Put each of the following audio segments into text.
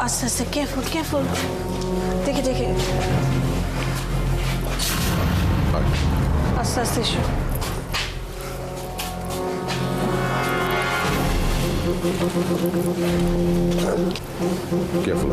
আস্তে আস্তে, careful careful, দেখে দেখে, আস্তে আস্তে এসো। কেয়ারফুল,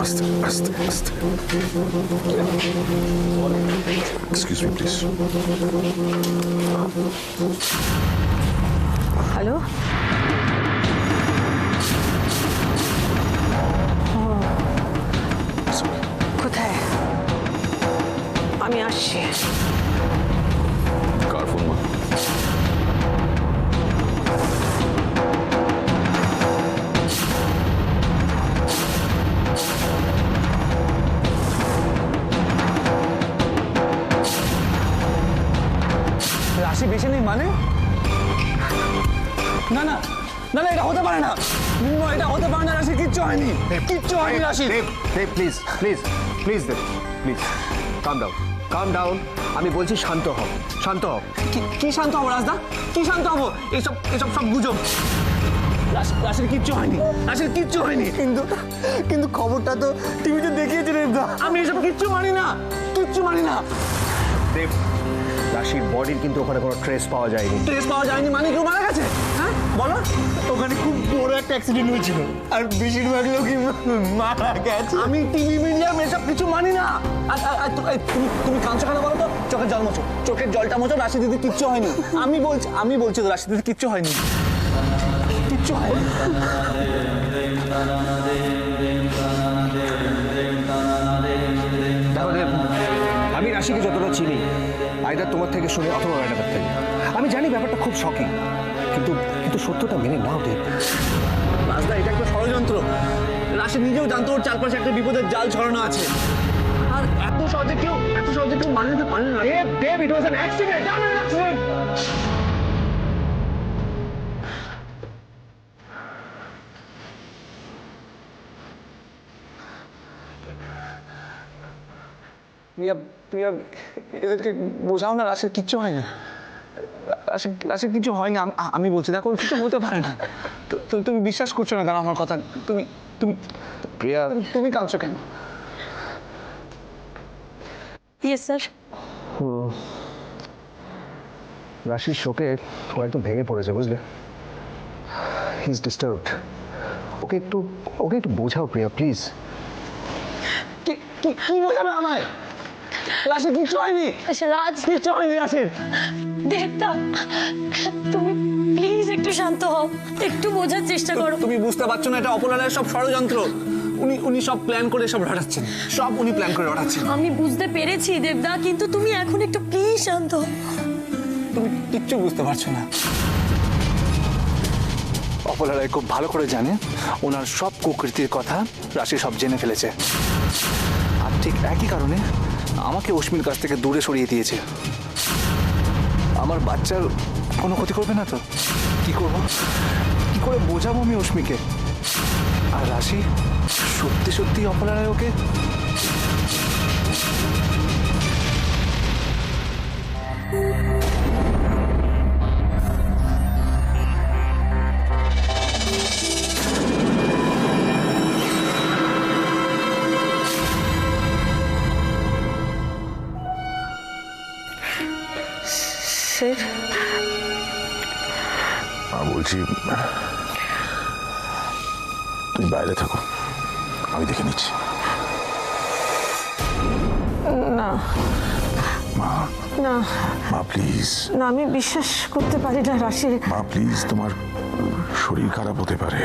আস্তে আস্তে আস্তে। Excuse me please. হ্যালো, কোথায়? আমি আসছি। কার ফোন মা? রাশি বেশি নেই মানে? না না না না, এটা হতে পারে না, এটা হতে পারে না। রাশি কিচ্ছু হয়নি, কিচ্ছু হয়নি Rashi. Please please please Dev, please calm down, calm down. আমি বলছি শান্ত হও, শান্ত হও। কি শান্ত হবো রাজদা, কি শান্ত হবো? এসব এসব সব গুজব। রাশির কিচ্ছু হয়নি, রাশির কিচ্ছু হয়নি। কিন্তু কিন্তু খবরটা তো টিভিতে দেখিয়েছে দেবদা। আমি এসব কিচ্ছু মানি না, কিচ্ছু মানি না। দেব, রাশির বডির কিন্তু ওখানে কোনো ট্রেস পাওয়া যায়নি। ট্রেস পাওয়া যায়নি মানে কেউ মারা গেছে? হ্যাঁ বলো। ওখানে খুব বড় একটা অ্যাক্সিডেন্ট হয়েছিল আর বেশিরভাগ লোকই মারা গেছে। আমি টিভি মিডিয়া এসব কিছু মানি না। আর তুমি কাঁদছো কেন বলো তো? চোখের জল মোছো, চোখের জলটা মোছো। রাশি দিদি কিচ্ছু হয়নি। আমি বলছি তো রাশি দিদি কিচ্ছু হয়নি, কিচ্ছু হয়নি। তাহলে আমি রাশিকে যতটা চিনি, আইদার তোমার থেকে শুনে অথবা ম্যাডামের থেকে, আমি জানি ব্যাপারটা খুব শকিং, কিন্তু কিন্তু সত্যটা মেনে নাও দেব। রাজদা, এটা একটা ষড়যন্ত্র। রাশি নিজেও জানতো ওর চারপাশে একটা বিপদের জাল ছড়ানো আছে। আর এত সহজে কেউ মানে না, মানে না। দেব, ইট ওয়াজ অ্যান অ্যাক্সিডেন্ট, অ্যাক্সিডেন্ট। প্রিয়া, এদেরকে বোঝাও না, রাশির কিচ্ছু হয় না। রাশির কিছু হয়নি। আমি বলছি, দেখো কিছু হতে পারে না। তুমি বিশ্বাস করছো না কেন আমার কথা? তুমি তুমি প্রিয়া, তুমি কাঁদছো কেন? Yes sir. রাশির শোকে ও একদম ভেঙে পড়েছে, বুঝলে? He is disturbed. ওকে একটু বোঝাও প্রিয়া, প্লিজ। কি বোঝাবে আমায়? রাশির কিচ্ছু হয়নি, রাজ, কিচ্ছু হয়নি রাশির। দেবদা, তুমি প্লিজ একটু শান্ত হও, একটু বোঝার চেষ্টা করো। তুমি বুঝতে পারছো না, এটা অপরাধের সব ষড়যন্ত্র। উনি সব প্ল্যান করে সব রটাচ্ছেন, সব উনি প্ল্যান করে রটাচ্ছেন। আমি বুঝতে পেরেছি দেবদা, কিন্তু তুমি এখন একটু প্লিজ শান্ত হও। তুমি কিচ্ছু বুঝতে পারছো না। অপলারায় খুব ভালো করে জানে ওনার সব কুকৃতির কথা রাশি সব জেনে ফেলেছে। আর ঠিক একই কারণে আমাকে অশ্মির কাছ থেকে দূরে সরিয়ে দিয়েছে। আমার বাচ্চার কোনো ক্ষতি করবে না তো? কি করব, কি করে বোঝাবো আমি অশ্মিকে? আর রাশি সত্যি সত্যি অপলারায় ওকে স্যার, বলছি তুমি বাইরে থাকো, আমি দেখে নিচ্ছি। না মা, না মা প্লিজ। না, আমি বিশ্বাস করতে পারি না রাশির। মা প্লিজ, তোমার শরীর খারাপ হতে পারে,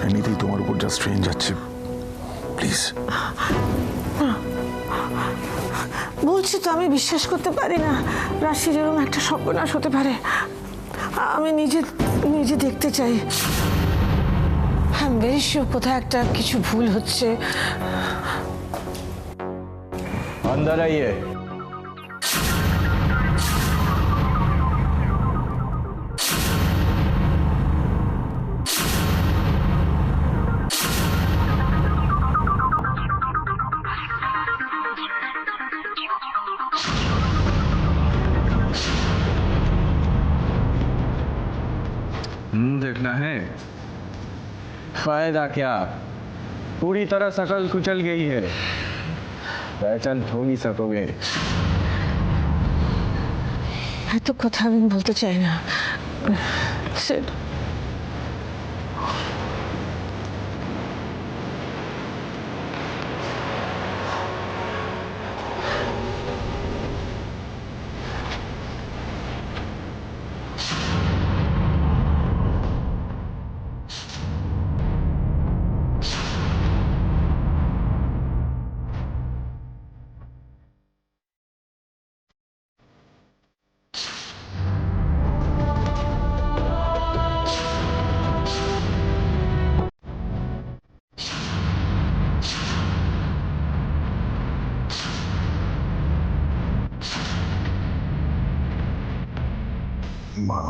এমনিতেই তোমার উপর যা স্ট্রেন যাচ্ছে, প্লিজ। বলছি তো, আমি বিশ্বাস করতে পারি না রাশির এরকম একটা সর্বনাশ হতে পারে। আমি নিজে দেখতে চাই। হ্যাঁ, ভেরি শিওর কোথায় একটা কিছু ভুল হচ্ছে। अंदर आइए। देखना है फायदा क्या? पूरी तरह शकल कुचल गई है, पहचान हो नहीं सकोगे। এত কথা আমি বলতে চাই না সিড। মা,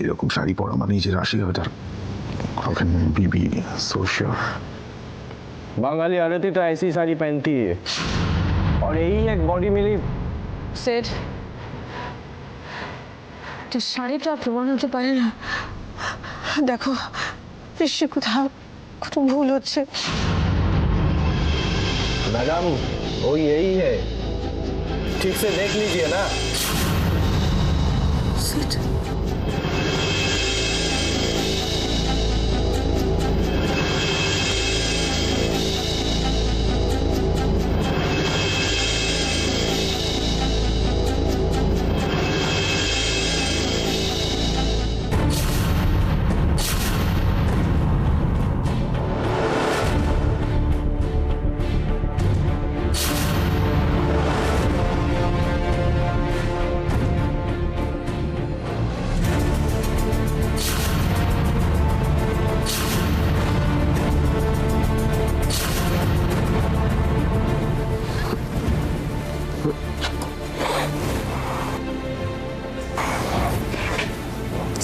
এরকম শাড়ি পরা মানেই যে রাশি হবে তার how can be be so sure? Bengali औरतें तो ऐसी साड़ी पहनती है और यही एक बॉडी मेरी। সিড, এটা শাড়িটা প্রমাণ হতে পারে না। দেখো নিশ্চয় কোথাও কোনো ভুল হচ্ছে। मैडम वो यही है, ठीक से देख लीजिए ना। সিড,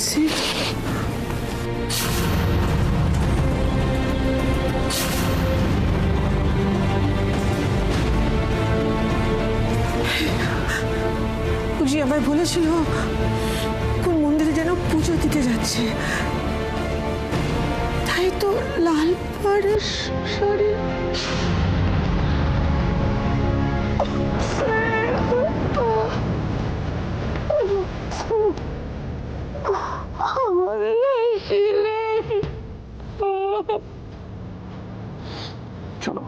সিড, বুঝি আমায় বলেছিল কোন মন্দিরে যেন পুজো দিতে যাচ্ছে, তাই তো লাল পাড়ের শাড়ি। চলো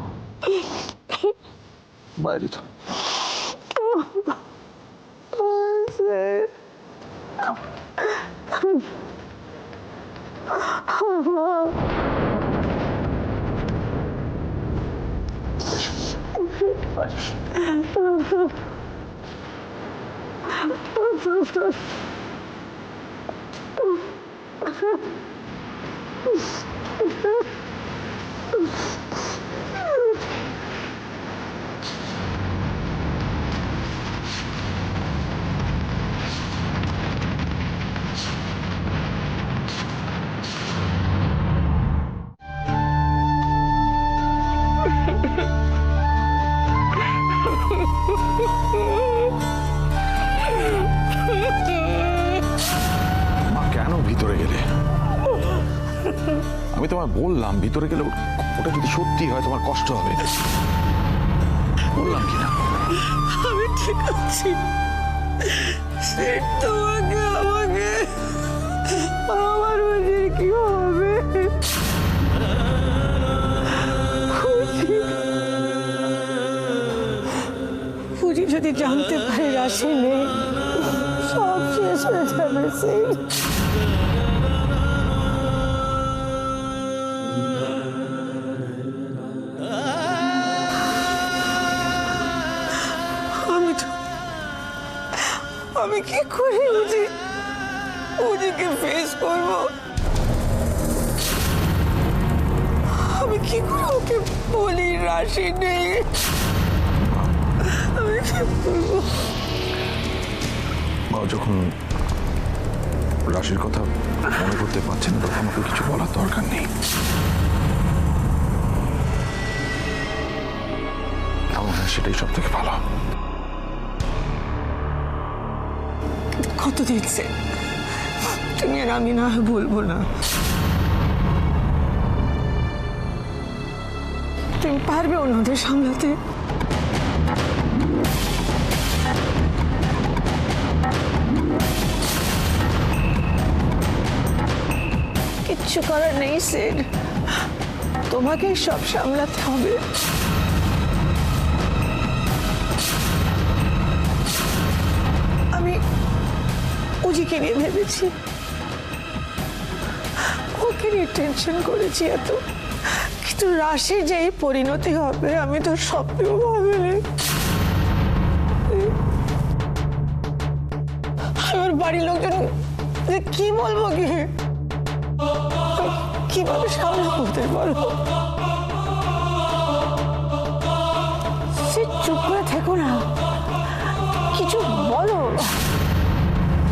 বাইরে তো। মা কেন ভিতরে গেলে? আমি তোমায় বললাম ভিতরে গেলে ওটা যদি সত্যি হয় তোমার কষ্ট হবে, বললাম কি না? আমি ঠিক আছি। সিড, তোমাকে আমাকে আমার মাঝে কি হবে? পুজি যদি জানতে পারে রাশি নেই, সব শেষ হয়ে যাবে সিড। আমি কি করে উজিকে ফেস করব? আমি কি করে ওকে বলি রাশি নেই? আমি কি করবো? মা যখন রাশির কথা মনে করতে পারছে না তখন আমাকে কিছু বলার দরকার নেই। আমার মনে হয় সেটাই সব থেকে ভালো। কত দিচ্ছে তুমি আর আমি না বলবো না। তুমি পারবে অন্যদের সামলাতে? কিচ্ছু করার নেই সিড, তোমাকেই সব সামলাতে হবে। আমি উজিকে নিয়ে ভেবেছি, ওকে নিয়ে টেনশন করেছি এত, কিন্তু রাশির যে এই পরিণতি হবে আমি তো স্বপ্নেও ভাবিনি। আমার বাড়ির লোকজন কি বলবো, কিভাবে সামলাবো ওদের বলো? সে চুপ করে থেকো না, কিছু বলো।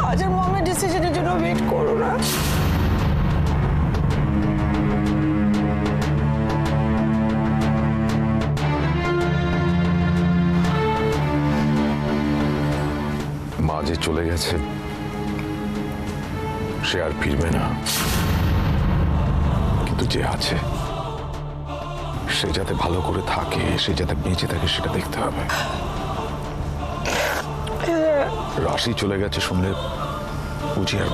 আজ আর মমের ডিসিশনের জন্য ওয়েট করো না। মা যে চলে গেছে সে আর ফিরবে না, কিন্তু যে আছে সে যাতে ভালো করে থাকে, সে যাতে বেঁচে থাকে সেটা দেখতে হবে। রাশি চলে গেছে শুনলে বুঝি আর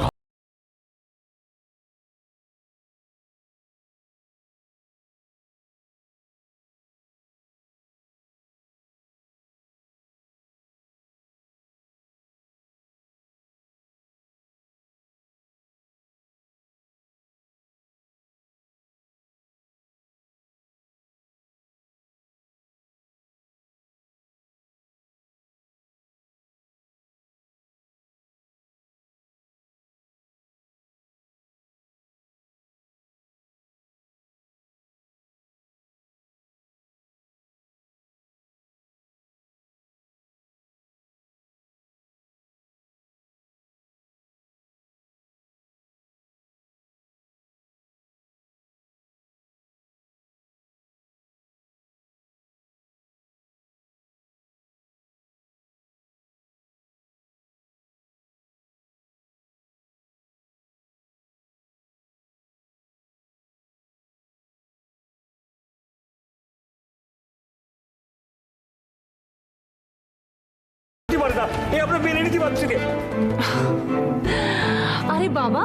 আরে বাবা,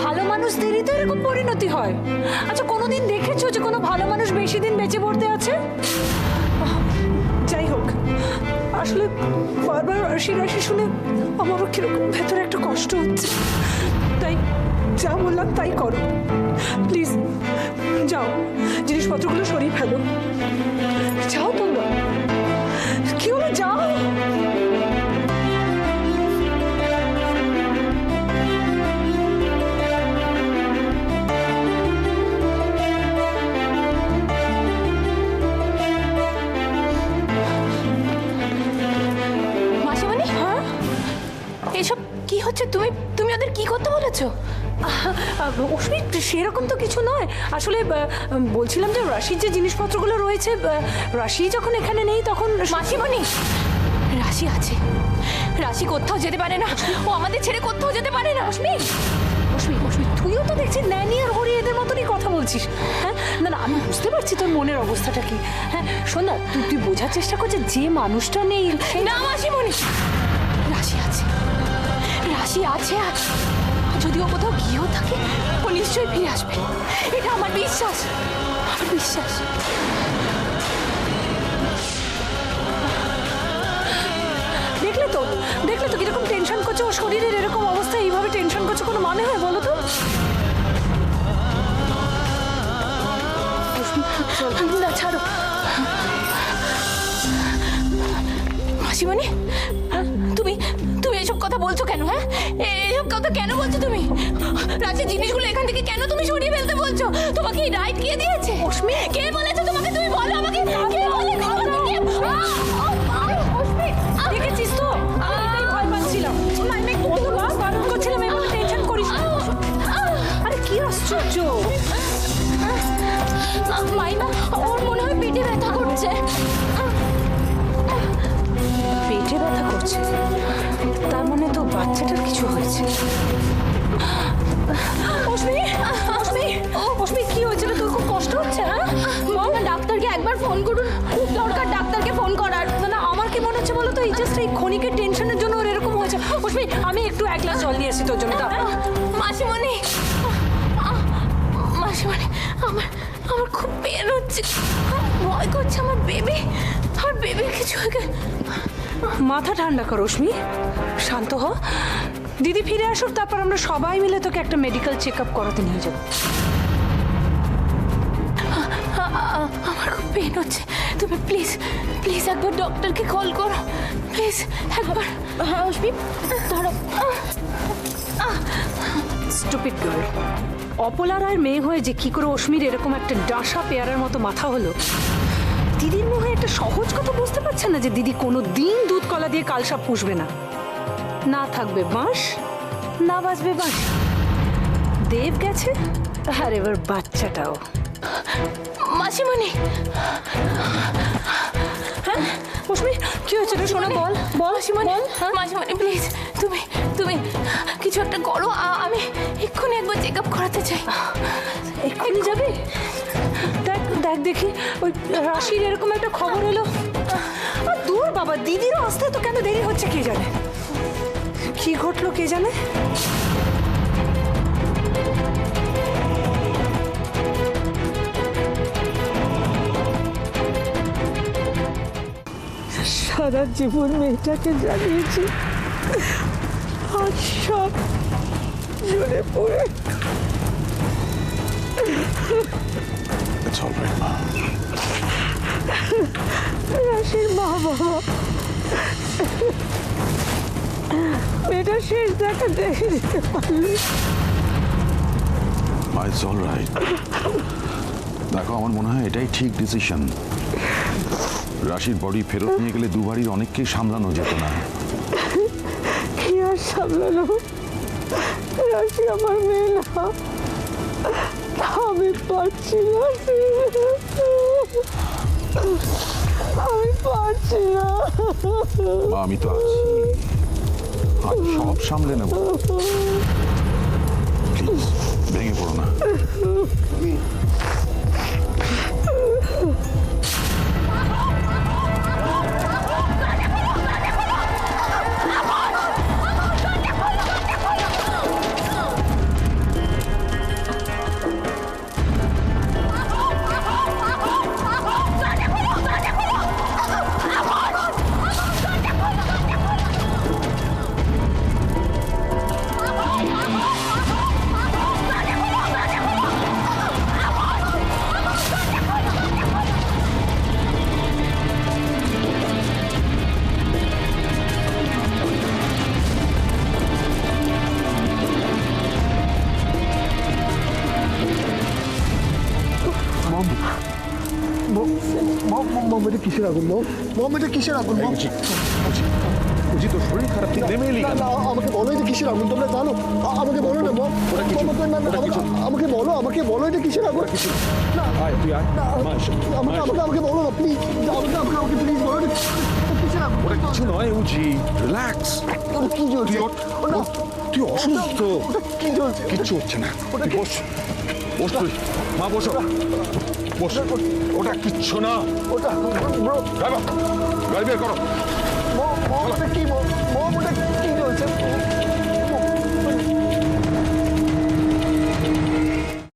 ভালো মানুষদেরই তো এরকম পরিণতি হয়। আচ্ছা, কোনোদিন দেখেছো যে কোনো ভালো মানুষ বেশি দিন বেঁচে পড়তে আছে? যাই হোক, আসলে বারবার রাশি রাশি শুনে আমারও কিরকম ভেতরে একটা কষ্ট হচ্ছে। তাই যা বললাম তাই করো প্লিজ। যাও, জিনিসপত্রগুলো সরিয়ে ফেলো। যাও তোমরা, কি হলো, যাও। এসব কি হচ্ছে? তুমি তুমি ওদের কি করতে বলেছো? অশ্মি, সেরকম তো কিছু নয়। আসলে বলছিলাম যে রাশির যে জিনিসপত্রগুলো রয়েছে, রাশি যখন এখানে নেই তখন। মাসিমণি, রাশি আছে, রাশি কোথাও যেতে পারে না, ও আমাদের ছেড়ে কোথাও যেতে পারে না। অশ্মি, অশ্মি, অশ্মি, তুইও তো দেখছি ন্যানি আর হরি এদের মতনই কথা বলছিস। হ্যাঁ, না না, আমি বুঝতে পারছি তোর মনের অবস্থাটা কি। হ্যাঁ শোন না, তুই বোঝার চেষ্টা করছিস যে মানুষটা নেই। না মাসিমণি, রাশি আছে, রাশি আছে। আর যদি ও কোথাও গিয়েও থাকে ও নিশ্চয়ই ফিরে আসবে, এটা আমার বিশ্বাস, আমার বিশ্বাস। দেখলে তো কিরকম টেনশন করছে। ওর শরীরের এরকম অবস্থা, এইভাবে টেনশন করছে কোনো মানে হয় বলো তো? না ছাড়ো মাসিমণি, তুমি তুমি এসব কথা বলছো কেন? হ্যাঁ, এসব কথা কেন বলছো তুমি? রাতের জিনিসগুলো এখান থেকে কেন তুমি সরিয়ে ফেলতে বলছো? তোমাকে এই রাইট কে দিয়েছে? অশ্মি, কে বলেছে তোমাকে? তুমি বলো আমাকে, কে বলেছে তোমাকে? দেখেছিস তো, আমি এটাই ভয় পাচ্ছিলাম। কতবার বারণ করছিলাম এভাবে টেনশন করিস না। আরে কি আশ্চর্য! মাইমা, ওর মনে হয় পেটে ব্যথা করছে। পেটে ব্যথা করছে? তার মানে তো বাচ্চাটার কিছু হয়েছে। অশ্মি, অশ্মি, অশ্মি, কি হয়েছিল? তোর খুব কষ্ট হচ্ছে? হ্যাঁ, ডাক্তারকে একবার এই ক্ষণিকের টেনশনের জন্য ওর এরকম হয়েছে। অশ্মি, আমি একটু এক গ্লাস জল নিয়ে এসেছি তোর জন্য। দাঁড়া। মাসিমণি, মাসিমণি, আমার আমার খুব পেন হচ্ছে, ভয় করছে। আমার বেবির কিছু হয়ে গেছে। মাথা ঠান্ডা কর অশ্মি, শান্ত হ। দিদি ফিরে আসুক, তারপর আমরা সবাই মিলে তোকে একটা মেডিকেল চেক আপ করাতে নিয়ে যাবো। আমার খুব পেন হচ্ছে, তুমি প্লিজ প্লিজ একবার ডক্টরকে কল করো, প্লিজ একবার। হ্যাঁ অশ্মি, ধরো। স্টুপিড গার্ল, অপলা রায়ের মেয়ে হয়ে যে কি করে অশ্মির এরকম একটা ডাঁসা পেয়ারার মতো মাথা হলো। দিদির মুখে একটা সহজ কথা বুঝতে পারছে না যে দিদি কোনো দিন দুধ কলা দিয়ে কালসাপ পুষবে না। না থাকবে বাঁশ, না বাজবে বাঁশ। দেব গেছে, আর এবার বাচ্চাটাও। মাসিমণি, হ্যাঁ অশ্মি, কি হয়েছে রে সোনা? বল বল মাসিমণি, হ্যাঁ? মাসিমণি প্লিজ তুমি তুমি কিছু একটা করো। আমি এক্ষুনি একবার চেক আপ করাতে চাই। এক্ষুনি যাবি? দেখ দেখ দেখি, ওই রাশির এরকম একটা খবর এলো। আর দূর বাবা, দিদিরও আসতে তো কেন দেরি হচ্ছে কে জানে। কি ঘটলো কে জানে। সারা জীবন মেয়েটাকে জানিয়েছি, আজ সব ঝরে পড়ে। It's all right, মা। রাশির মা বাবা মেয়েটা শেষ দেখা দেখে দিতে পারলি। মা, it's all right। দেখো, আমার মনে হয় এটাই ঠিক ডিসিশন। রাশির বডি ফেরত নিয়ে গেলে দুবারই অনেককেই সামলানো যেত না। কি আর সামলানো, রাশি আমার মেয়ে না, আমি পারছি না, আমি পারছি না। মা, আমি তো আছি, আমি সব সামলে নেব। প্লিজ ভেঙে পড়ো না। এটা কিসের আগুন? মম, এটা কিসের আগুন? বুঝি তোর শরীর খারাপ, তুই নেমে এলি কেন? আমাকে বলো এটা কিসের আগুন, তোমরা জানো? আমাকে বলো না মম, আমাকে বলো, আমাকে বলো এটা কিসের আগুন? আমাকে বলো না প্লিজ, আমাকে প্লিজ বলো এটা কিসের আগুন? ওটা কিছু নয় উজি, রিল্যাক্স। কি চলছে? তুই অসুস্থ। কি চলছে? কিচ্ছু হচ্ছে না, তুই বস, বস তুই। মা বসো, বস। ওটা কিচ্ছু না। ওটা গাড়ি বের করো। মম, এটা কি মম?